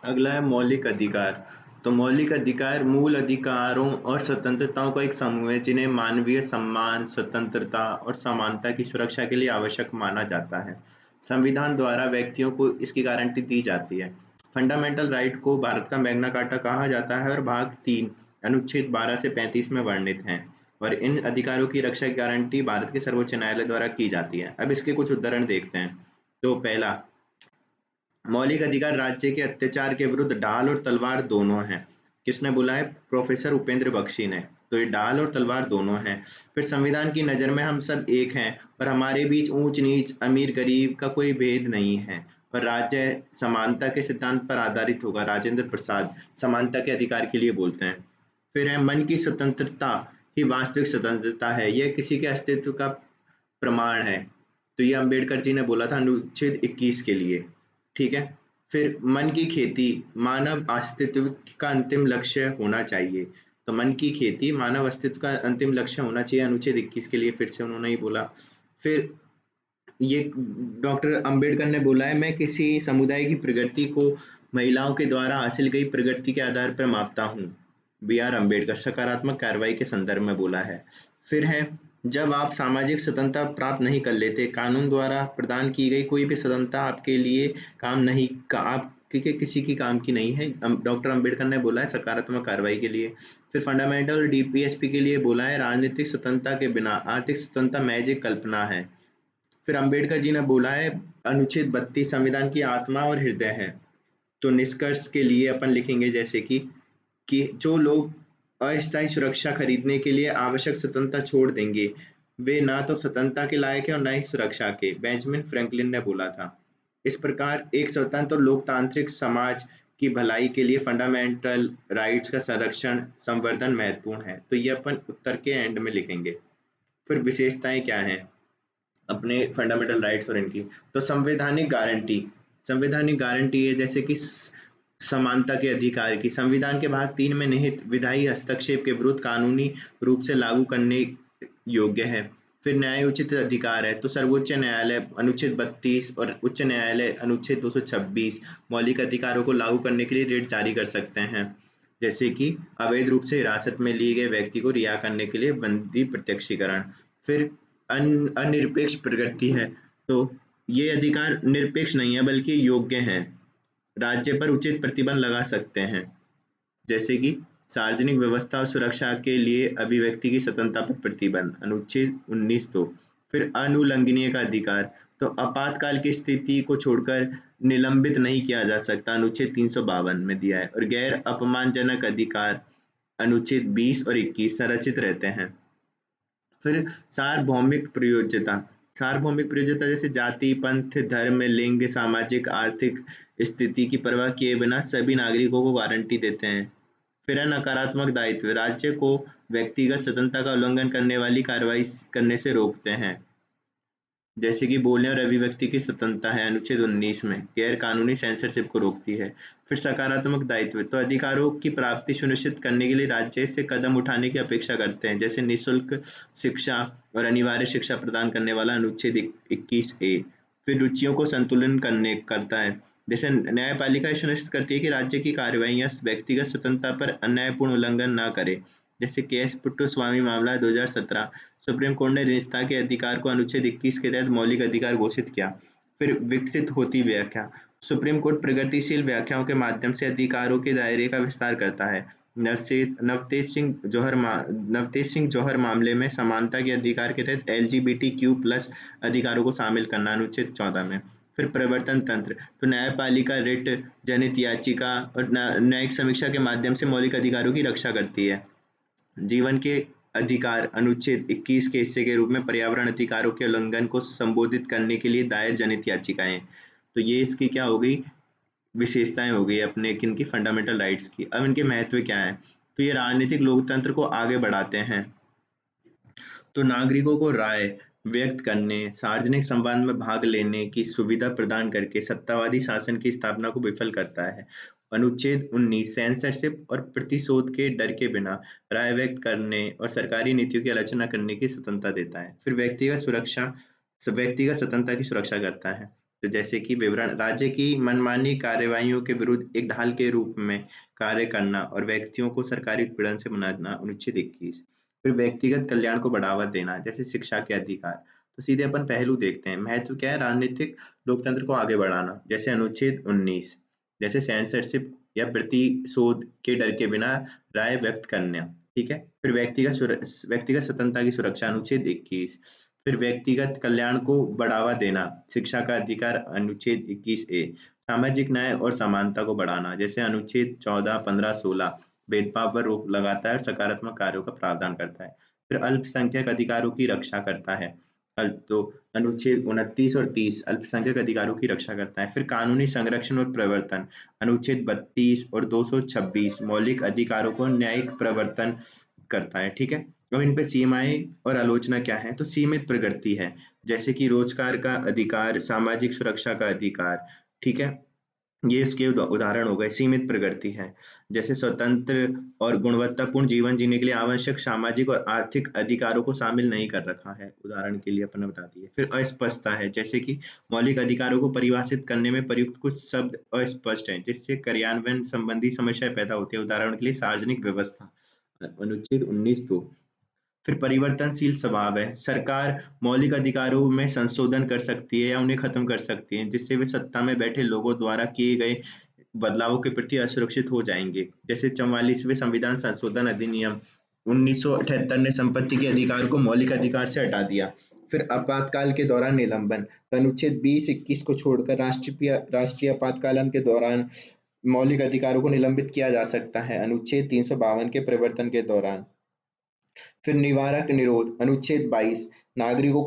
अगला है मौलिक अधिकार। तो मौलिक अधिकार मूल अधिकारों और स्वतंत्रताओं का एक समूह है जिन्हें मानवीय सम्मान, स्वतंत्रता और समानता की सुरक्षा के लिए आवश्यक माना जाता है। संविधान द्वारा व्यक्तियों को इसकी गारंटी दी जाती है। फंडामेंटल राइट को भारत का मैग्ना कार्टा कहा जाता है और भाग 3 अनुच्छेद 12 से 35 में वर्णित हैं। और इन अधिकारों की रक्षा की गारंटी भारत के सर्वोच्च न्यायालय द्वारा की जाती है। अब इसके कुछ उदाहरण देखते हैं। तो पहला, मौलिक अधिकार राज्य के अत्याचार के विरुद्ध ढाल और तलवार दोनों हैं। किसने बोला है? प्रोफेसर उपेंद्र बख्शी ने। तो ये ढाल और तलवार दोनों हैं। फिर संविधान की नजर में हम सब एक हैं और हमारे बीच ऊंच नीच, अमीर गरीब का कोई भेद नहीं है। और राज्य समानता के सिद्धांत पर आधारित होगा। राजेंद्र प्रसाद समानता के अधिकार के लिए बोलते हैं। फिर है मन की स्वतंत्रता ही वास्तविक स्वतंत्रता है, यह किसी के अस्तित्व का प्रमाण है। तो ये अंबेडकर जी ने बोला था अनुच्छेद 21 के लिए। ठीक है। फिर मन की खेती मानव अस्तित्व का अंतिम लक्ष्य होना चाहिए। तो मन की खेती मानव अस्तित्व का अंतिम लक्ष्य होना चाहिए, अनुच्छेद 21 के लिए फिर से उन्होंने ही बोला। फिर ये डॉक्टर अंबेडकर ने बोला है, मैं किसी समुदाय की प्रगति को महिलाओं के द्वारा हासिल गई प्रगति के आधार पर मापता हूँ। बी आर अम्बेडकर सकारात्मक कार्रवाई के संदर्भ में बोला है। फिर है, जब आप सामाजिक स्वतंत्रता प्राप्त नहीं कर लेते, कानून द्वारा प्रदान की गई कोई भी स्वतंत्रता आपके लिए काम नहीं का आप क्योंकि किसी की काम की नहीं है। डॉक्टर अंबेडकर ने बोला है सकारात्मक कार्रवाई के लिए। फिर फंडामेंटल डीपीएसपी के लिए बोला है, राजनीतिक स्वतंत्रता के बिना आर्थिक स्वतंत्रता महज एक कल्पना है। फिर अंबेडकर जी ने बोला है, अनुच्छेद 32 संविधान की आत्मा और हृदय है। तो निष्कर्ष के लिए अपन लिखेंगे जैसे कि जो लोग अस्थायी सुरक्षा खरीदने के लिए आवश्यक स्वतंत्रता छोड़ देंगे, वे ना तो स्वतंत्रता के लायक है और ना ही सुरक्षा के। बेंजामिन फ्रैंकलिन ने बोला था। इस प्रकार एक स्वतंत्र और लोकतांत्रिक समाज की भलाई के लिए फंडामेंटल राइट्स का संरक्षण संवर्धन महत्वपूर्ण है। तो ये अपन उत्तर के एंड में लिखेंगे। फिर विशेषताएं क्या हैं अपने फंडामेंटल राइट्स और इनकी? तो संवैधानिक गारंटी है जैसे कि समानता के अधिकार की। संविधान के भाग 3 में निहित विधायी हस्तक्षेप के विरुद्ध कानूनी रूप से लागू करने योग्य है। फिर न्यायोचित अधिकार है। तो सर्वोच्च न्यायालय अनुच्छेद 32 और उच्च न्यायालय अनुच्छेद 226 मौलिक अधिकारों को लागू करने के लिए रिट जारी कर सकते हैं। जैसे कि अवैध रूप से हिरासत में लिए गए व्यक्ति को रिहा करने के लिए बंदी प्रत्यक्षीकरण। फिर अनिरपेक्ष प्रकृति है। तो ये अधिकार निरपेक्ष नहीं है बल्कि योग्य है, राज्य पर उचित प्रतिबंध लगा सकते हैं। जैसे कि सार्वजनिक व्यवस्था और सुरक्षा के लिए अभिव्यक्ति की स्वतंत्रता पर प्रतिबंध, अनुच्छेद 19 तो। फिर अनुलंघनीय का अधिकार, तो आपातकाल की स्थिति को छोड़कर निलंबित नहीं किया जा सकता, अनुच्छेद 352 में दिया है। और गैर अपमानजनक अधिकार अनुच्छेद 20 और 21 संरक्षित रहते हैं। फिर सार्वभौमिक प्रयोज्यता, सार्वभौमिक प्रयोज्यता जैसे जाति, पंथ, धर्म, लिंग, सामाजिक आर्थिक स्थिति की परवाह किए बिना सभी नागरिकों को गारंटी देते हैं। फिर है नकारात्मक दायित्व, राज्य को व्यक्तिगत स्वतंत्रता का उल्लंघन करने वाली कार्रवाई करने से रोकते हैं। जैसे कि बोलने और अभिव्यक्ति की स्वतंत्रता है, अनुच्छेद 19 में गैर कानूनी सेंसरशिप को रोकती है। फिर सकारात्मक दायित्व, तो अधिकारों की प्राप्ति सुनिश्चित करने के लिए राज्य से कदम उठाने की अपेक्षा करते हैं, जैसे निःशुल्क शिक्षा और अनिवार्य शिक्षा प्रदान करने वाला अनुच्छेद 21A। फिर रुचियों को संतुलन करने करता है, जैसे न्यायपालिका सुनिश्चित करती है कि राज्य की कार्रवाइयां व्यक्तिगत स्वतंत्रता पर अन्यायपूर्ण उल्लंघन न करे। जैसे केएस पुट्टस्वामी मामला 2017, सुप्रीम कोर्ट ने निजता के अधिकार को अनुच्छेद 21 के तहत मौलिक अधिकार घोषित किया। फिर विकसित होती व्याख्या, सुप्रीम कोर्ट प्रगतिशील व्याख्याओं के माध्यम से अधिकारों के दायरे का विस्तार करता है। नवतेज सिंह जौहर मामले में समानता के अधिकार के तहत LGBTQ+ अधिकारों को शामिल करना, अनुच्छेद 14 में। फिर प्रवर्तन तंत्र, तो न्यायपालिका रिट, जनहित याचिका और न्यायिक समीक्षा के माध्यम से मौलिक अधिकारों की रक्षा करती है। जीवन के अधिकार, अनुच्छेद 21 के हिस्से के रूप में पर्यावरण अधिकारों के उल्लंघन को संबोधित करने के लिए दायर जनहित याचिकाएं। तो ये इसकी क्या हो गई, विशेषताएं हो गई अपने किन की, फंडामेंटल राइट्स की। अब इनके महत्व क्या है? तो ये राजनीतिक लोकतंत्र को आगे बढ़ाते हैं। तो नागरिकों को राय व्यक्त करने, सार्वजनिक संवाद में भाग लेने की सुविधा प्रदान करके सत्तावादी शासन की स्थापना को विफल करता है। अनुच्छेद 19 सेंसरशिप और प्रतिशोध के डर के बिना राय व्यक्त करने और सरकारी नीतियों की आलोचना करने की स्वतंत्रता देता है। फिर व्यक्तिगत स्वतंत्रता की सुरक्षा करता है। तो जैसे कि विवरण राज्य की मनमानी कार्यवाहियों के विरुद्ध एक ढाल के रूप में कार्य करना और व्यक्तियों को सरकारी उत्पीड़न से मनाना, अनुच्छेद 21। फिर व्यक्तिगत कल्याण को बढ़ावा देना, जैसे शिक्षा के अधिकार। तो सीधे अपन पहलू देखते हैं। महत्व क्या है? राजनीतिक लोकतंत्र को आगे बढ़ाना, जैसे अनुच्छेद 19, जैसे सेंसरशिप या प्रतिशोध के डर के बिना राय व्यक्त करना। ठीक है। फिर व्यक्तिगत स्वतंत्रता की सुरक्षा, अनुच्छेद 21। फिर व्यक्तिगत कल्याण को बढ़ावा देना, शिक्षा का अधिकार, अनुच्छेद 21 ए। सामाजिक न्याय और समानता को बढ़ाना, जैसे अनुच्छेद 14, 15, 16 भेदभाव पर रोक लगाता है और सकारात्मक कार्यों का प्रावधान करता है। फिर अल्पसंख्यक अधिकारों की रक्षा करता है। तो अनुच्छेद 29 और 30 अल्पसंख्यक अधिकारों की रक्षा करता है। फिर कानूनी संरक्षण और प्रवर्तन, अनुच्छेद 32 और 226 मौलिक अधिकारों को न्यायिक प्रवर्तन करता है। ठीक है। अब इन पे सीमाएं और आलोचना क्या है? तो सीमित प्रगति है, जैसे कि रोजगार का अधिकार, सामाजिक सुरक्षा का अधिकार। ठीक है। ये इसके उदाहरण हो गए। सीमित प्रगति है, जैसे स्वतंत्र और गुणवत्तापूर्ण जीवन जीने के लिए आवश्यक सामाजिक और आर्थिक अधिकारों को शामिल नहीं कर रखा है, उदाहरण के लिए अपन बता दिए। फिर अस्पष्टता है, जैसे कि मौलिक अधिकारों को परिभाषित करने में प्रयुक्त कुछ शब्द अस्पष्ट हैं, जिससे कार्यान्वयन संबंधी समस्या पैदा होती है, उदाहरण के लिए सार्वजनिक व्यवस्था, अनुच्छेद 19(2). फिर परिवर्तनशील स्वभाव है, सरकार मौलिक अधिकारों में संशोधन कर सकती है या उन्हें खत्म कर सकती है, जिससे वे सत्ता में बैठे लोगों द्वारा किए गए बदलावों के प्रति असुरक्षित हो जाएंगे। जैसे 44वें संविधान संशोधन अधिनियम 1978 ने संपत्ति के अधिकार को मौलिक अधिकार से हटा दिया। फिर आपातकाल के दौरान निलंबन, तो अनुच्छेद 20-21 को छोड़कर राष्ट्रीय आपातकालन के दौरान मौलिक अधिकारों को निलंबित किया जा सकता है, अनुच्छेद 352 के प्रवर्तन के दौरान। फिर निवारक निरोध, अनुच्छेद 22 नागरिकों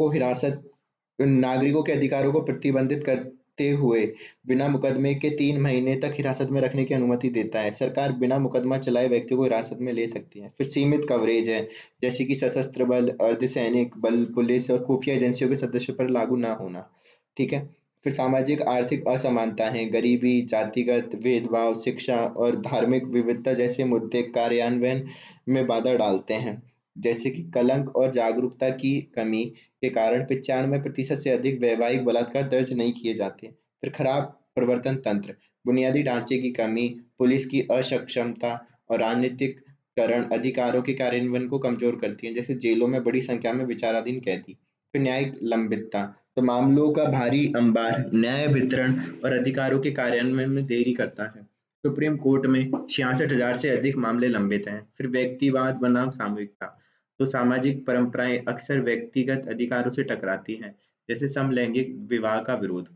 के अधिकारों को प्रतिबंधित करते हुए बिना मुकदमे के 3 महीने तक हिरासत में रखने की अनुमति देता है। सरकार बिना मुकदमा चलाए व्यक्ति को हिरासत में ले सकती है। फिर सीमित कवरेज है, जैसे कि सशस्त्र बल, अर्धसैनिक बल, पुलिस और खुफिया एजेंसियों के सदस्यों पर लागू ना होना। ठीक है। फिर सामाजिक आर्थिक असमानता है, गरीबी, जातिगत भेदभाव, शिक्षा और धार्मिक विविधता जैसे मुद्दे कार्यान्वयन में बाधा डालते हैं, जैसे कि कलंक और जागरूकता की कमी के कारण 95% से अधिक वैवाहिक बलात्कार दर्ज नहीं किए जाते। फिर खराब प्रवर्तन तंत्र, बुनियादी ढांचे की कमी, पुलिस की असक्षमता और राजनीतिकरण अधिकारों के कार्यान्वयन को कमजोर करती है, जैसे जेलों में बड़ी संख्या में विचाराधीन कैदी। फिर न्यायिक लंबितता, तो मामलों का भारी अंबार न्याय वितरण और अधिकारों के कार्यान्वयन में देरी करता है। सुप्रीम कोर्ट में 66,000 से अधिक मामले लंबित हैं। फिर व्यक्तिवाद बनाम सामूहिकता, तो सामाजिक परंपराएं अक्सर व्यक्तिगत अधिकारों से टकराती हैं, जैसे समलैंगिक विवाह का विरोध।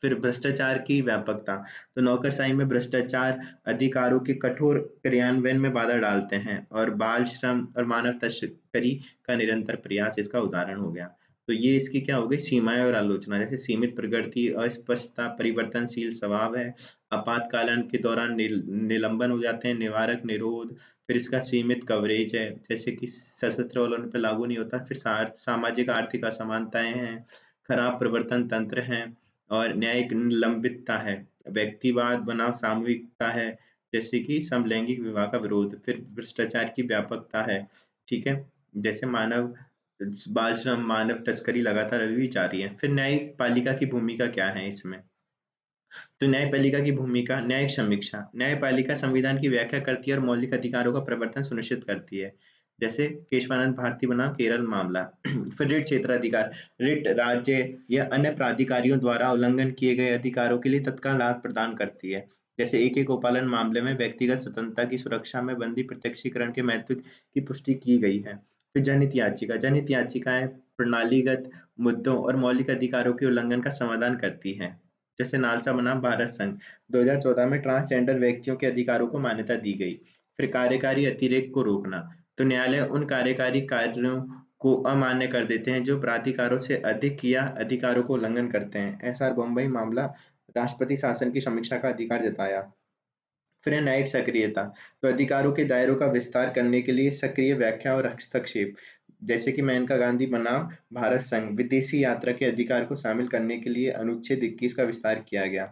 फिर भ्रष्टाचार की व्यापकता, तो नौकरशाही में भ्रष्टाचार अधिकारों के कठोर क्रियान्वयन में बाधा डालते हैं और बाल श्रम और मानव तस्करी का निरंतर प्रयास इसका उदाहरण हो गया। तो ये इसकी क्या हो गई? सीमाएं और आलोचना, जैसे सीमित प्रगति, अस्पष्टता, परिवर्तनशील स्वभाव है, आपातकालन के दौरान निलंबन हो जाते हैं, निवारक निरोध। फिर इसका सीमित कवरेज है, जैसे कि सशस्त्र बलों पर लागू नहीं होता। फिर सामाजिक आर्थिक असमानताएं हैं, खराब प्रवर्तन तंत्र हैं और न्यायिक लंबितता है, व्यक्तिवाद बनाम सामूहिकता है, जैसे कि समलैंगिक विवाह का विरोध। फिर भ्रष्टाचार की व्यापकता है। ठीक है। जैसे बाल श्रम, मानव तस्करी लगातार अभी भी जारी है। फिर न्यायपालिका की भूमिका क्या है इसमें? तो न्यायपालिका की भूमिका, न्यायिक समीक्षा, न्यायपालिका संविधान की व्याख्या करती है और मौलिक अधिकारों का प्रवर्तन सुनिश्चित करती है, जैसे केशवानंद भारती बनाम केरल मामला। फिर रिट क्षेत्राधिकार, रिट राज्य या अन्य प्राधिकारियों द्वारा उल्लंघन किए गए अधिकारों के लिए तत्काल राहत प्रदान करती है, जैसे एक गोपालन मामले में व्यक्तिगत स्वतंत्रता की सुरक्षा में बंदी प्रत्यक्षीकरण के महत्व की पुष्टि की गई है। फिर जनहित याचिका, जनहित याचिकाएं प्रणालीगत मुद्दों और मौलिक अधिकारों के उल्लंघन का समाधान करती है, जैसे नालसा बनाम भारत संघ 2014 में ट्रांसजेंडर व्यक्तियों के अधिकारों को मान्यता दी गई। फिर कार्यकारी अतिरेक को रोकना, तो न्यायालय उन कार्यकारी कार्यों को अमान्य कर देते हैं जो प्राधिकारों से अधिक या अधिकारों को उल्लंघन करते हैं। एसआर बम्बई मामला, राष्ट्रपति शासन की समीक्षा का अधिकार जताया। फिर है न्यायिक सक्रियता, तो अधिकारों के दायरों का विस्तार करने के लिए सक्रिय व्याख्या और हस्तक्षेप, जैसे कि मेनका गांधी बनाम भारत संघ, विदेशी यात्रा के अधिकार को शामिल करने के लिए अनुच्छेद 21 का विस्तार किया गया।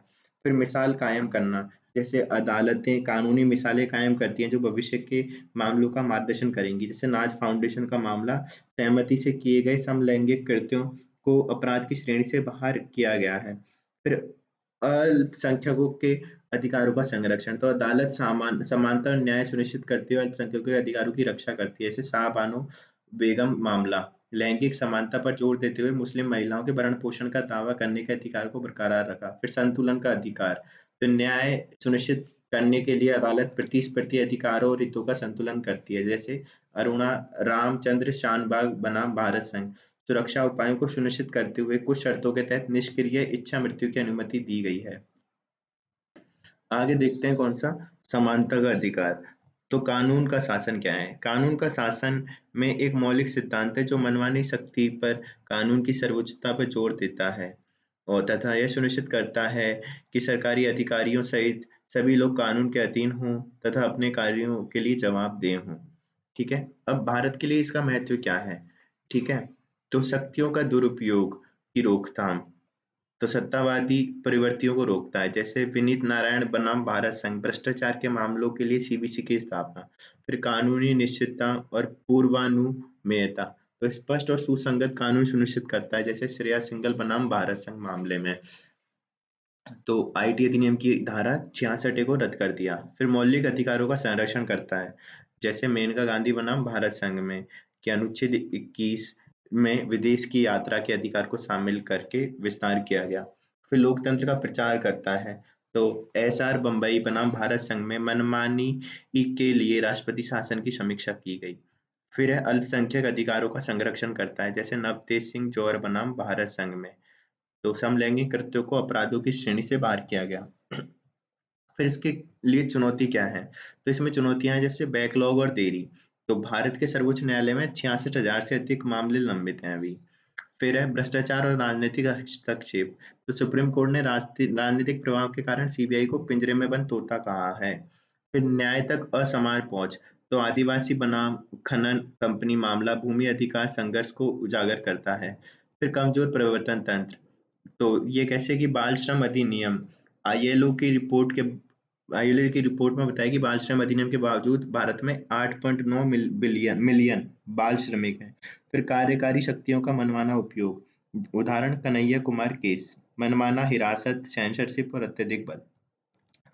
फिर मिसाल कायम करना, जैसे अदालतें कानूनी मिसालें कायम करती हैं जो भविष्य के मामलों का मार्गदर्शन करेंगी, जैसे नाज फाउंडेशन का मामला, सहमति से किए गए समलैंगिक कृत्यों को अपराध की श्रेणी से बाहर किया गया है। फिर अल्पसंख्यकों के अधिकारों का संरक्षण, तो अदालत समानता और न्याय सुनिश्चित करती है और अल्पसंख्यकों के अधिकारों की रक्षा करती है। जैसे शाहबानो बेगम मामला, लैंगिक समानता पर जोर देते हुए मुस्लिम महिलाओं के भरण पोषण का दावा करने के अधिकार को बरकरार रखा। फिर संतुलन का अधिकार, तो न्याय सुनिश्चित करने के लिए अदालत प्रतिस्पर्धी अधिकारों और हितों का संतुलन करती है। जैसे अरुणा रामचंद्र शानबाग बनाम भारत संघ, सुरक्षा उपायों को सुनिश्चित करते हुए कुछ शर्तों के तहत निष्क्रिय इच्छा मृत्यु की अनुमति दी गई है। आगे देखते हैं कौन सा, समानता का अधिकार। तो कानून का शासन क्या है? कानून का शासन में एक मौलिक सिद्धांत है जो मनमानी शक्ति पर कानून की सर्वोच्चता पर जोर देता है और तथा यह सुनिश्चित करता है कि सरकारी अधिकारियों सहित सभी लोग कानून के अधीन हों तथा अपने कार्यों के लिए जवाबदेह हों। ठीक है, अब भारत के लिए इसका महत्व क्या है? ठीक है, तो शक्तियों का दुरुपयोग की रोकथाम, तो सत्तावादी प्रवृत्तियों को रोकता है। जैसे विनीत नारायण बनाम भारत संघ, भ्रष्टाचार के मामलों के लिए सीबीसी की स्थापना। फिर कानूनी निश्चितता और पूर्वानुमेयता, तो स्पष्ट और सुसंगत कानून सुनिश्चित करता है। जैसे श्रेया सिंघल बनाम भारत संघ मामले में, तो आईटी अधिनियम की धारा 66 को रद्द कर दिया। फिर मौलिक अधिकारों का संरक्षण करता है। जैसे मेनका गांधी बनाम भारत संघ में कि अनुच्छेद 21 में विदेश की यात्रा के अधिकार को शामिल करके विस्तार किया गया। फिर लोकतंत्र का प्रचार करता है। तो एसआर बम्बई बनाम भारत संघ में मनमानी के लिए राष्ट्रपति शासन की समीक्षा की गई। फिर है अल्पसंख्यक अधिकारों का संरक्षण करता है। जैसे नवतेज सिंह जौहर बनाम भारत संघ में, तो समलैंगिक कृत्यों को अपराधों की श्रेणी से बाहर किया गया। फिर इसके लिए चुनौती क्या है? तो इसमें चुनौतियां हैं जैसे बैकलॉग और देरी। तो भारत के सर्वोच्च न्यायालय में 66,000 से अधिक मामले लंबित हैं अभी। फिर है भ्रष्टाचार और राजनीतिक हस्तक्षेप। तो सुप्रीम कोर्ट ने राजनीतिक प्रभाव के कारण सीबीआई को पिंजरे में बंद तोता कहा है। फिर न्याय तक असमान पहुंच, तो आदिवासी बनाम खनन कंपनी मामला भूमि अधिकार संघर्ष को उजागर करता है। फिर कमजोर प्रवर्तन तंत्र, तो ये कैसे कि बाल श्रम अधिनियम, आईएलओ की रिपोर्ट के आईएलओ की रिपोर्ट में बताया कि बाल श्रम अधिनियम के बावजूद भारत में 8.9 मिलियन बाल श्रमिक हैं। फिर कार्यकारी शक्तियों का मनमाना उपयोग, उदाहरण कन्हैया कुमार केस, मनमाना हिरासत, सेंसरशिप और अत्यधिक बल।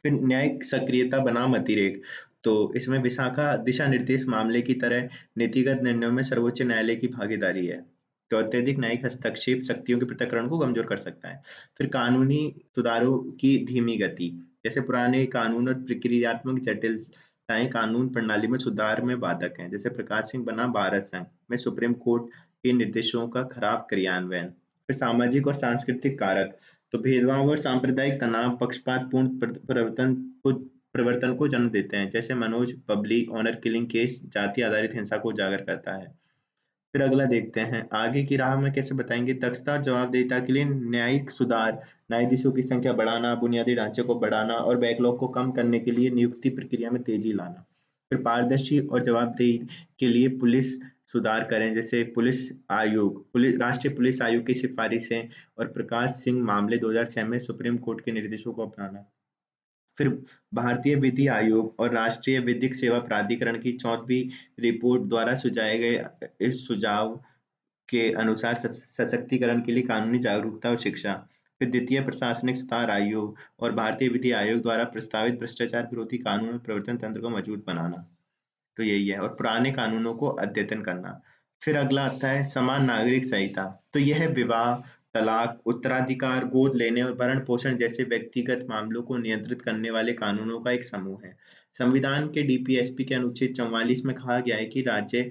फिर न्यायिक सक्रियता बनाम अतिरेक, तो इसमें विशाखा दिशा निर्देश मामले की तरह नीतिगत निर्णयों में सर्वोच्च न्यायालय की भागीदारी है। तो अत्यधिक न्यायिक हस्तक्षेप शक्तियों के पृथक्करण को कमजोर कर सकता है। फिर कानूनी सुधारों की धीमी गति, जैसे पुराने कानून और प्रक्रियात्मक जटिलताएं कानून प्रणाली में सुधार में बाधक हैं। जैसे प्रकाश सिंह बनाम भारत संघ में सुप्रीम कोर्ट के निर्देशों का खराब क्रियान्वयन। फिर सामाजिक और सांस्कृतिक कारक, तो भेदभाव और सांप्रदायिक तनाव पक्षपातपूर्ण प्रवर्तन को जन्म देते हैं। जैसे Manoj Babli honour killing case जाति आधारित हिंसा को उजागर करता है। फिर अगला देखते हैं आगे की राह में कैसे बताएंगे, दक्षता और जवाबदेहिता के लिए न्यायिक सुधार, न्यायाधीशों की संख्या बढ़ाना, बुनियादी ढांचे को बढ़ाना और बैकलॉग को कम करने के लिए नियुक्ति प्रक्रिया में तेजी लाना। फिर पारदर्शी और जवाबदेही के लिए पुलिस सुधार करें। जैसे राष्ट्रीय पुलिस आयोग की सिफारिशें और प्रकाश सिंह मामले 2006 में सुप्रीम कोर्ट के निर्देशों को अपनाना। फिर भारतीय विधि आयोग और राष्ट्रीय विधिक सेवा प्राधिकरण की 4वीं रिपोर्ट द्वारा सुझाए गए इस सुझाव के अनुसार सशक्तिकरण के लिए कानूनी जागरूकता और शिक्षा। फिर द्वितीय प्रशासनिक सुधार आयोग और भारतीय विधि आयोग द्वारा प्रस्तावित भ्रष्टाचार विरोधी कानून और प्रवर्तन तंत्र को मजबूत बनाना। तो यही है, और पुराने कानूनों को अद्यतन करना। फिर अगला आता है समान नागरिक संहिता। तो यह है विवाह, तलाक, उत्तराधिकार, गोद लेने और भरण पोषण जैसे व्यक्तिगत मामलों को नियंत्रित करने वाले कानूनों का एक समूह है। संविधान के डीपीएसपी के अनुच्छेद 44 में कहा गया है कि राज्य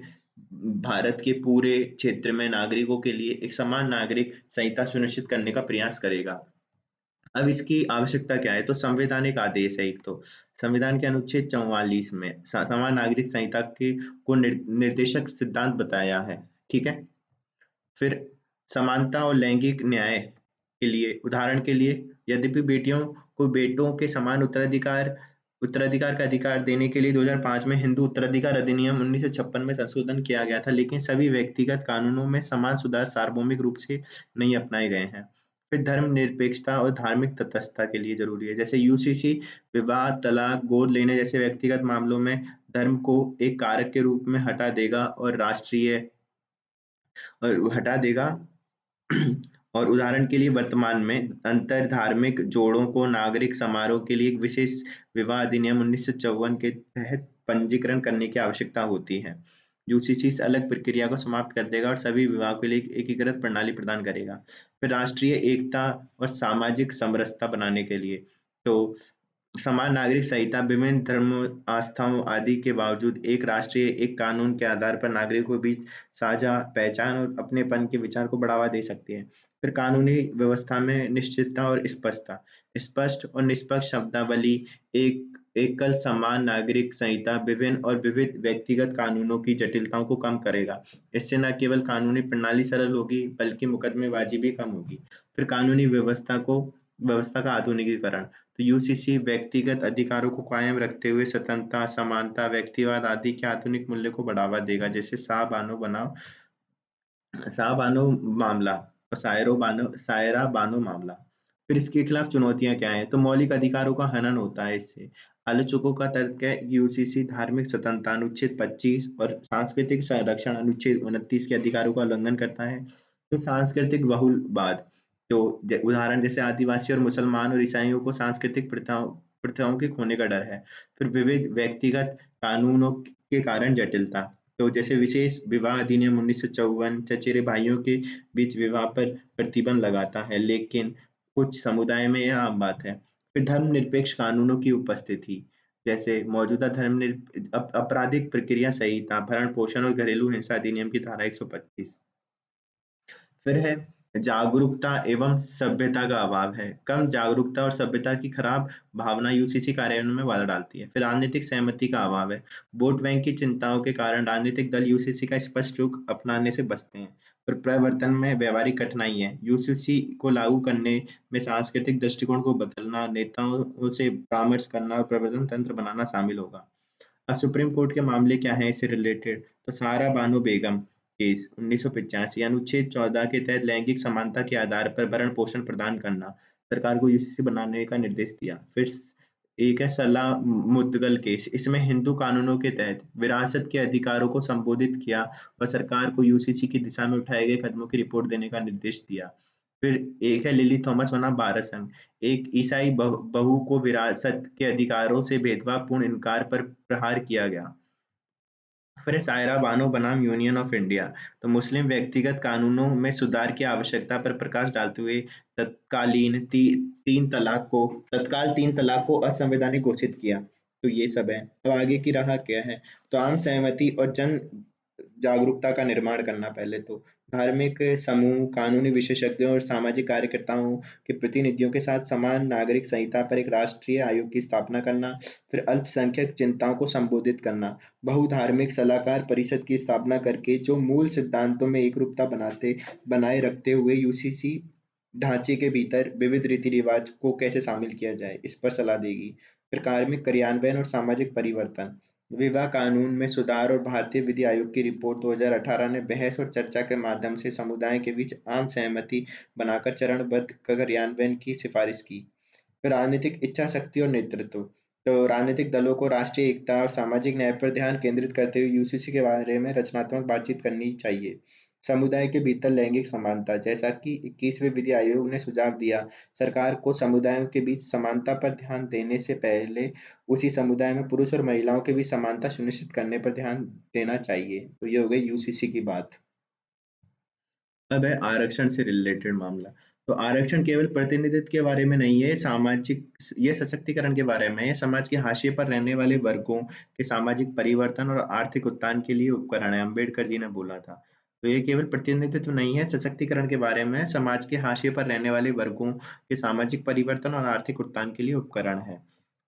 भारत के पूरे क्षेत्र में नागरिकों के लिए एक समान नागरिक संहिता सुनिश्चित करने का प्रयास करेगा। अब इसकी आवश्यकता क्या है? तो संवैधानिक आदेश है एक तो। संविधान के अनुच्छेद 44 में समान नागरिक संहिता के को निर्देशक सिद्धांत बताया है। ठीक है। फिर समानता और लैंगिक न्याय के लिए, उदाहरण के लिए, यद्यपि बेटियों को बेटों के समान उत्तराधिकार का अधिकार देने के लिए 2005 में हिंदू उत्तराधिकार अधिनियम 1956 में संशोधन किया गया था, लेकिन सभी व्यक्तिगत कानूनों में समान सुधार सार्वभौमिक रूप से नहीं अपनाए गए हैं। फिर धर्मनिरपेक्षता और धार्मिक तटस्थता के लिए जरूरी है। जैसे यूसीसी विवाह, तलाक, गोद लेने जैसे व्यक्तिगत मामलों में धर्म को एक कारक के रूप में हटा देगा और और उदाहरण के लिए वर्तमान में अंतर धार्मिक जोड़ों को नागरिक समारोह के लिए एक विशेष विवाह अधिनियम 1954 के तहत पंजीकरण करने की आवश्यकता होती है। यूसीसी इस अलग प्रक्रिया को समाप्त कर देगा और सभी विवाहों के लिए एक एकीकृत प्रणाली प्रदान करेगा। फिर राष्ट्रीय एकता और सामाजिक समरसता बनाने के लिए तो समान नागरिक संहिता विभिन्न धर्मों, आस्थाओं आदि के बावजूद एक राष्ट्रीय एक कानून के आधार पर नागरिकों के बीच साझा पहचान और अपनेपन के विचार को बढ़ावा दे सकती है। फिर कानूनी व्यवस्था में निश्चितता और स्पष्टता, स्पष्ट और निष्पक्ष शब्दावली, एक एकल समान नागरिक संहिता विभिन्न और विविध व्यक्तिगत कानूनों की जटिलताओं को कम करेगा। इससे न केवल कानूनी प्रणाली सरल होगी बल्कि मुकदमेबाजी भी कम होगी। फिर कानूनी व्यवस्था का आधुनिकीकरण, तो यूसीसी व्यक्तिगत अधिकारों को कायम रखते हुए स्वतंत्रता, समानता, व्यक्तिवाद आदि के आधुनिक मूल्य को बढ़ावा देगा, जैसे शाहबानो मामला और सायरा बानो मामला। फिर इसके खिलाफ चुनौतियां क्या हैं? तो मौलिक अधिकारों का हनन होता है इससे। आलोचकों का तर्क है यूसीसी धार्मिक स्वतंत्रता अनुच्छेद 25 और सांस्कृतिक संरक्षण अनुच्छेद 29 के अधिकारों का उल्लंघन करता है। तो सांस्कृतिक बहुलवाद, तो उदाहरण जैसे आदिवासी और मुसलमान और ईसाइयों को सांस्कृतिक प्रथाओं प्रथाओं के खोने का डर है। फिर विविध व्यक्तिगत कानूनों के कारण जटिलता, तो जैसे विशेष विवाह अधिनियम 1954 चचेरे भाइयों के बीच विवाह पर प्रतिबंध लगाता है, लेकिन कुछ समुदाय में यह आम बात है। फिर धर्मनिरपेक्ष कानूनों की उपस्थिति, जैसे मौजूदा आपराधिक प्रक्रिया संहिता, भरण पोषण और घरेलू हिंसा अधिनियम की धारा 125। फिर है जागरूकता एवं सभ्यता का अभाव है। कम जागरूकता और सभ्यता की खराब भावना यूसीसी कार्यान्वयन में बाधा डालती है। फिर राजनीतिक सहमति का अभाव है। वोट बैंक की चिंताओं के कारण राजनीतिक दल यूसीसी का स्पष्ट रुख अपनाने से बचते हैं। फिर प्रवर्तन में व्यवहारिक कठिनाई है। यूसीसी को लागू करने में सांस्कृतिक दृष्टिकोण को बदलना, नेताओं से परामर्श करना और प्रवर्तन तंत्र बनाना शामिल होगा। सुप्रीम कोर्ट के मामले क्या हैं इससे रिलेटेड? तो सहारा बानो बेगम केस 1985 अनुच्छेद 14 के तहत लैंगिक समानता के आधार पर भरण पोषण प्रदान करना, सरकार को यूसीसी बनाने का निर्देश दिया। फिर एक है सलाह मुद्गल केस, इसमें हिंदू कानूनों के तहत विरासत के अधिकारों को संबोधित किया और सरकार को यूसीसी की दिशा में उठाए गए कदमों की रिपोर्ट देने का निर्देश दिया। फिर एक है लिली थॉमस बनाम भारत संघ, एक ईसाई बहू को विरासत के अधिकारों से भेदभावपूर्ण इनकार पर प्रहार किया गया। फिर सायरा बानो बनाम यूनियन ऑफ इंडिया, तो मुस्लिम व्यक्तिगत कानूनों में सुधार की आवश्यकता पर प्रकाश डालते हुए तत्कालीन ती, तत्काल तीन तलाक को असंवैधानिक घोषित किया। तो ये सब है। तो आगे की राह क्या है? तो आम सहमति और जन जागरूकता का निर्माण करना, पहले तो धार्मिक समूह, कानूनी विशेषज्ञों और सामाजिक कार्यकर्ताओं के प्रतिनिधियों के साथ समान नागरिक संहिता पर एक राष्ट्रीय आयोग की स्थापना करना। फिर अल्पसंख्यक चिंताओं को संबोधित करना, बहुधार्मिक सलाहकार परिषद की स्थापना करके जो मूल सिद्धांतों में एकरूपता बनाए रखते हुए यूसीसी ढांचे के भीतर विविध रीति रिवाज को कैसे शामिल किया जाए, इस पर सलाह देगी। फिर कार्मिक कार्यान्वयन और सामाजिक परिवर्तन, विवाह कानून में सुधार और भारतीय विधि आयोग की रिपोर्ट 2018 ने बहस और चर्चा के माध्यम से समुदाय के बीच आम सहमति बनाकर चरणबद्ध कार्यान्वयन की सिफारिश की। फिर राजनीतिक इच्छा शक्ति और नेतृत्व, तो राजनीतिक दलों को राष्ट्रीय एकता और सामाजिक न्याय पर ध्यान केंद्रित करते हुए यूसीसी के बारे में रचनात्मक बातचीत करनी चाहिए। समुदाय के भीतर लैंगिक समानता, जैसा कि 21वें विधि आयोग ने सुझाव दिया, सरकार को समुदायों के बीच समानता पर ध्यान देने से पहले उसी समुदाय में पुरुष और महिलाओं के बीच समानता सुनिश्चित करने पर ध्यान देना चाहिए। तो ये हो गई यूसीसी की बात। अब है आरक्षण से रिलेटेड मामला। तो आरक्षण केवल प्रतिनिधित्व के बारे में नहीं है, ये सशक्तिकरण के बारे में है। समाज के हाशिए पर रहने वाले वर्गों के सामाजिक परिवर्तन और आर्थिक उत्थान के लिए उपकरण है, अम्बेडकर जी ने बोला था। तो ये केवल प्रतिनिधित्व नहीं है, सशक्तिकरण के बारे में है। समाज के हाशिए पर रहने वाले वर्गों के सामाजिक परिवर्तन और आर्थिक उत्थान के लिए उपकरण है।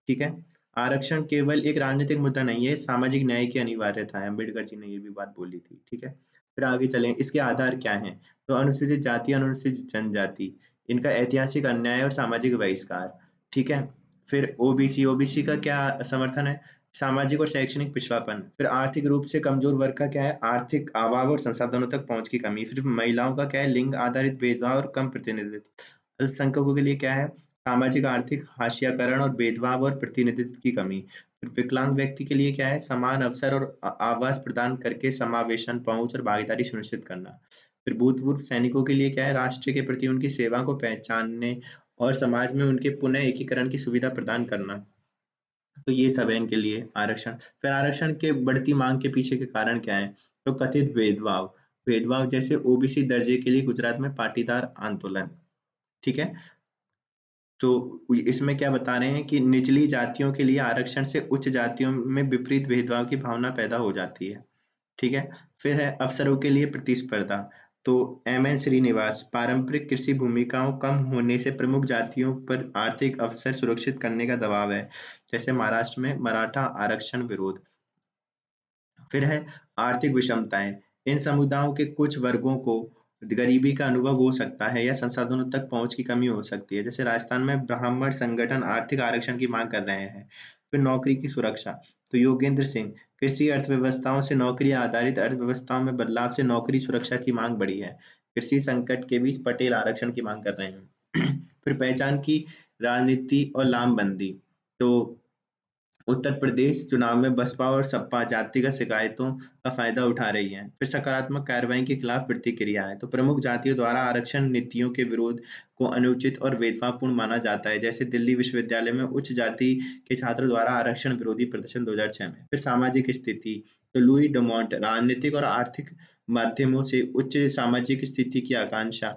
ठीक है। आरक्षण केवल एक राजनीतिक मुद्दा नहीं है, सामाजिक न्याय की अनिवार्यता है। अम्बेडकर जी ने ये भी बात बोली थी। ठीक है। फिर आगे चलें, इसके आधार क्या हैं? तो अनुसूचित जाति, अनुसूचित जनजाति, इनका ऐतिहासिक अन्याय और सामाजिक बहिष्कार। ठीक है। फिर ओबीसी, ओबीसी का क्या समर्थन है? सामाजिक और शैक्षणिक पिछड़ापन। फिर आर्थिक रूप से कमजोर वर्ग का क्या है? आर्थिक अभाव और संसाधनों तक पहुंच की कमी। फिर महिलाओं का क्या है? लिंग आधारित भेदभाव और कम प्रतिनिधित्व। अल्पसंख्यकों के लिए क्या है? सामाजिक आर्थिक हाशियाकरण और भेदभाव और प्रतिनिधित्व की कमी। फिर विकलांग व्यक्ति के लिए क्या है? समान अवसर और आवास प्रदान करके समावेशन, पहुंच और भागीदारी सुनिश्चित करना। फिर भूतपूर्व सैनिकों के लिए क्या है, राष्ट्र के प्रति उनकी सेवा को पहचानने और समाज में उनके पुनः एकीकरण की सुविधा प्रदान करना। तो ये सब है इनके लिए आरक्षण। फिर आरक्षण के बढ़ती मांग के पीछे के कारण क्या है, तो कथित भेदभाव, भेदभाव जैसे ओबीसी दर्जे के लिए गुजरात में पाटीदार आंदोलन। ठीक है, तो इसमें क्या बता रहे हैं कि निचली जातियों के लिए आरक्षण से उच्च जातियों में विपरीत भेदभाव की भावना पैदा हो जाती है। ठीक है, फिर है अवसरों के लिए प्रतिस्पर्धा। तो एम.एन. श्रीनिवास, पारंपरिक कृषि भूमिकाओं कम होने से प्रमुख जातियों पर आर्थिक अवसर सुरक्षित करने का दबाव है, जैसे महाराष्ट्र में मराठा आरक्षण विरोध। फिर है आर्थिक विषमताएं, इन समुदायों के कुछ वर्गों को गरीबी का अनुभव हो सकता है या संसाधनों तक पहुंच की कमी हो सकती है, जैसे राजस्थान में ब्राह्मण संगठन आर्थिक आरक्षण की मांग कर रहे हैं। फिर नौकरी की सुरक्षा, तो योगेंद्र सिंह, कृषि अर्थव्यवस्थाओं से नौकरी आधारित अर्थव्यवस्थाओं में बदलाव से नौकरी सुरक्षा की मांग बढ़ी है। कृषि संकट के बीच पटेल आरक्षण की मांग कर रहे हैं। फिर पहचान की राजनीति और लामबंदी, तो उत्तर प्रदेश चुनाव में बसपा और सपा जातिगत शिकायतों का फायदा उठा रही है। फिर सकारात्मक कार्रवाई के खिलाफ प्रतिक्रिया है, तो प्रमुख जातियों द्वारा आरक्षण नीतियों के विरोध को अनुचित और भेदभावपूर्ण माना जाता है, जैसे दिल्ली विश्वविद्यालय में उच्च जाति के छात्रों द्वारा आरक्षण विरोधी प्रदर्शन 2006 में। फिर सामाजिक स्थिति, तो लुई डोमोंट राजनीतिक और आर्थिक माध्यमों से उच्च सामाजिक स्थिति की आकांक्षा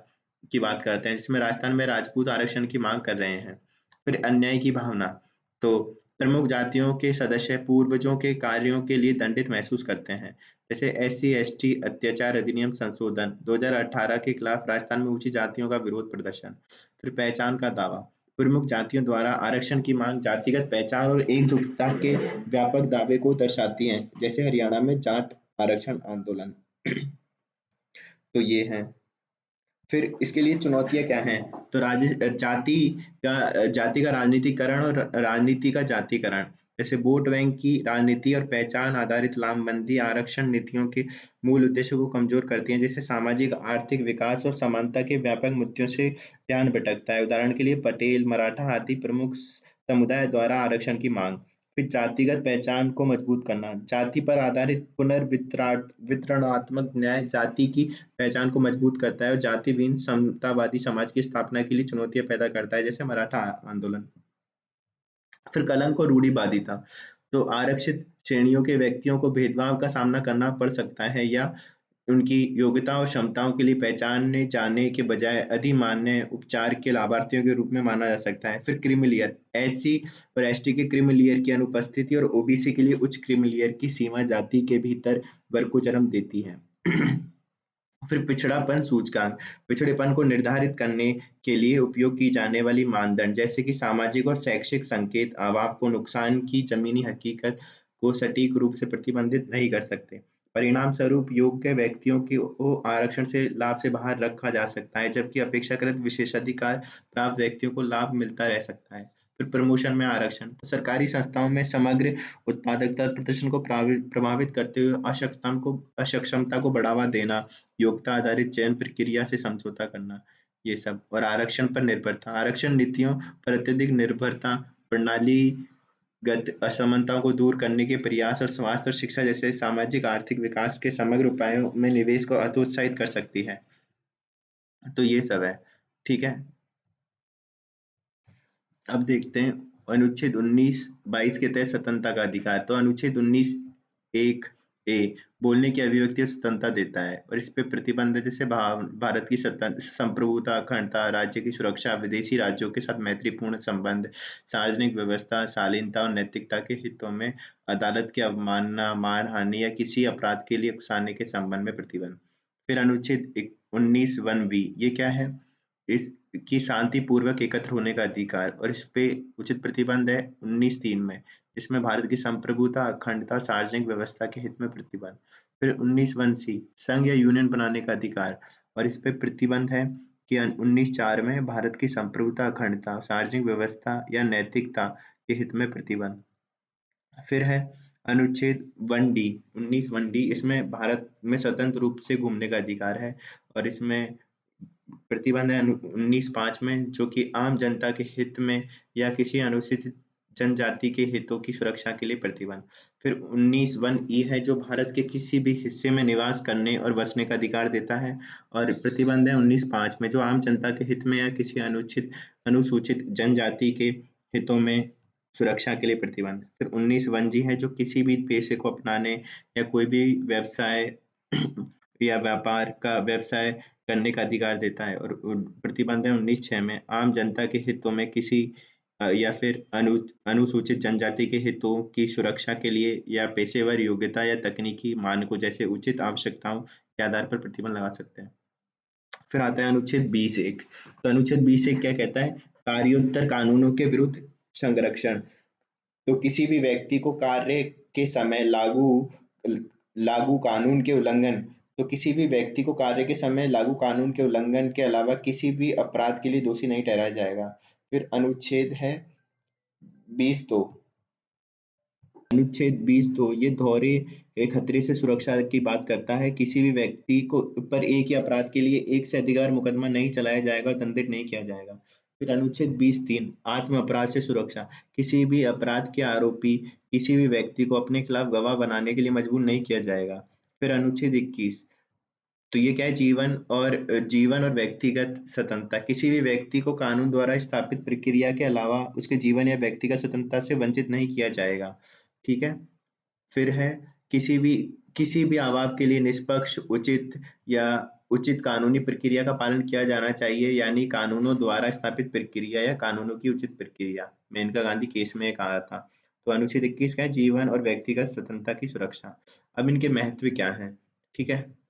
की बात करते हैं, जिसमें राजस्थान में राजपूत आरक्षण की मांग कर रहे हैं। फिर अन्याय की भावना, तो प्रमुख जातियों के सदस्य पूर्वजों के कार्यों के लिए दंडित महसूस करते हैं, जैसे SC/ST अत्याचार अधिनियम संशोधन 2018 के खिलाफ राजस्थान में ऊंची जातियों का विरोध प्रदर्शन। फिर पहचान का दावा, प्रमुख जातियों द्वारा आरक्षण की मांग जातिगत पहचान और एकजुटता के व्यापक दावे को दर्शाती है, जैसे हरियाणा में जाट आरक्षण आंदोलन। तो ये है। फिर इसके लिए चुनौतियाँ क्या हैं? तो जाति का राजनीतिकरण और राजनीति का जातिकरण, जैसे वोट बैंक की राजनीति और पहचान आधारित लामबंदी आरक्षण नीतियों के मूल उद्देश्यों को कमजोर करती हैं, जैसे सामाजिक आर्थिक विकास और समानता के व्यापक मुद्दों से ध्यान भटकता है। उदाहरण के लिए पटेल, मराठा आदि प्रमुख समुदाय द्वारा आरक्षण की मांग। फिर जातिगत पहचान को मजबूत करना, जाति पर आधारित वितरणात्मक न्याय जाति की पहचान को मजबूत करता है और जाति-विहीन समतावादी समाज की स्थापना के लिए चुनौतियां पैदा करता है, जैसे मराठा आंदोलन। फिर कलंक और रूढ़िवादिता, तो आरक्षित श्रेणियों के व्यक्तियों को भेदभाव का सामना करना पड़ सकता है या उनकी योग्यता और क्षमताओं के लिए पहचाने जाने के बजाय अधिमान्य उपचार के लाभार्थियों के रूप में माना जा सकता है। फिर क्रीमी-लेयर, SC और ST के क्रीमी-लेयर की अनुपस्थिति और OBC के लिए उच्च क्रीमी-लेयर की सीमा जाति के भीतर वर्ग को जन्म देती है। फिर पिछड़ापन सूचकांक, पिछड़ेपन को निर्धारित करने के लिए उपयोग की जाने वाली मानदंड, जैसे कि सामाजिक और शैक्षिक संकेत अभाव को नुकसान की जमीनी हकीकत को सटीक रूप से प्रतिबंधित नहीं कर सकते। परिणाम स्वरूप योग्य व्यक्तियों को आरक्षण से लाभ से बाहर रखा जा सकता है, जबकि अपेक्षाकृत विशेषाधिकार प्राप्त व्यक्तियों को लाभ मिलता रह सकता है। फिर प्रमोशन में आरक्षण, तो सरकारी संस्थाओं में समग्र उत्पादकता प्रदर्शन को प्रभावित करते हुए अक्षमता को बढ़ावा देना, योग्यता आधारित चयन प्रक्रिया से समझौता करना, ये सब। और आरक्षण पर निर्भरता, आरक्षण नीतियों पर अत्यधिक निर्भरता प्रणालीगत असमानताओं को दूर करने के प्रयास और स्वास्थ्य और शिक्षा जैसे सामाजिक आर्थिक विकास के समग्र उपायों में निवेश को हतोत्साहित कर सकती है। तो ये सब है। ठीक है, अब देखते हैं अनुच्छेद 19-22 के तहत स्वतंत्रता का अधिकार। तो अनुच्छेद 19(1)(a) बोलने की अभिव्यक्ति स्वतंत्रता देता है और इस पे प्रतिबंध है, जैसे भारत की संप्रभुता, अखंडता, राज्य की सुरक्षा, विदेशी राज्यों के साथ मैत्रीपूर्ण संबंध, सार्वजनिक व्यवस्था, शालीनता और नैतिकता के हितों में अदालत की अवमानना, मानहानि या किसी अपराध के लिए उकसाने के संबंध में प्रतिबंध। फिर अनुच्छेद 19(1)(b) ये क्या है? इसकी शांतिपूर्वक एकत्र होने का अधिकार और इस पे उचित प्रतिबंध है 19(3) में, जिसमें भारत की संप्रभुता, अखंडता और सार्वजनिक व्यवस्था के हित में प्रतिबंध। फिर 19(1)(c) संघ या यूनियन बनाने का अधिकार और इस पे प्रतिबंध है कि 19(4) में भारत की संप्रभुता, अखंडता, सार्वजनिक व्यवस्था या नैतिकता के हित में प्रतिबंध। फिर है अनुच्छेद 1D 19(1D), इसमें भारत में स्वतंत्र रूप से घूमने का अधिकार है और इसमें प्रतिबंध है 19(5) में, जो कि आम जनता के हित में या किसी अनुसूचित जनजाति के हितों की सुरक्षा के लिए प्रतिबंध। फिर 19(1)(e) है जो भारत के किसी भी हिस्से में निवास करने और बसने का अधिकार देता है। और प्रतिबंध है 19(5) में जो आम जनता के हित में या किसी अनुसूचित जनजाति के हितों में सुरक्षा के लिए प्रतिबंध। फिर 19(1)g है जो किसी भी पेशे को अपनाने या कोई भी व्यवसाय या व्यापार का व्यवसाय करने का अधिकार देता है। और प्रतिबंध है 19(6) में आम जनता के हितों में किसी या फिर अनुसूचित जनजाति के हितों की सुरक्षा के लिए या पेशेवर योग्यता या तकनीकी मानकों जैसे उचित आवश्यकताओं के आधार पर प्रतिबंध लगा सकते हैं। फिर आता है अनुच्छेद 20(1). तो अनुच्छेद 20(1) क्या कहता है? कार्योत्तर कानूनों के विरुद्ध संरक्षण। तो किसी भी व्यक्ति को कार्य के समय लागू कानून के उल्लंघन तो किसी भी व्यक्ति को कार्य के समय लागू कानून के उल्लंघन के अलावा किसी भी अपराध के लिए दोषी नहीं ठहराया जाएगा। फिर अनुच्छेद है 20(2). अनुच्छेद 20(2) ये दोहरे खतरे से सुरक्षा की बात करता है। किसी भी व्यक्ति को पर एक ही अपराध के लिए एक से अधिक मुकदमा नहीं चलाया जाएगा और दंडित नहीं किया जाएगा। फिर अनुच्छेद 20(3) आत्म अपराध से सुरक्षा। किसी भी अपराध के आरोपी किसी भी व्यक्ति को अपने खिलाफ गवाह बनाने के लिए मजबूर नहीं किया जाएगा। फिर अनुच्छेद 21 तो ये क्या है? जीवन और व्यक्तिगत स्वतंत्रता। किसी भी व्यक्ति को कानून द्वारा स्थापित प्रक्रिया के अलावा उसके जीवन या व्यक्तिगत स्वतंत्रता से वंचित नहीं किया जाएगा। ठीक है? फिर है किसी भी आवाज़ के लिए निष्पक्ष, उचित कानूनी प्रक्रिया का पालन किया जाना चाहिए, यानी कानूनों द्वारा स्थापित प्रक्रिया या कानूनों की उचित प्रक्रिया। मेनका गांधी केस में कहा था। तो अनुच्छेद 21 का है जीवन और व्यक्तिगत स्वतंत्रता की सुरक्षा। अब इनके महत्व क्या है? ठीक है?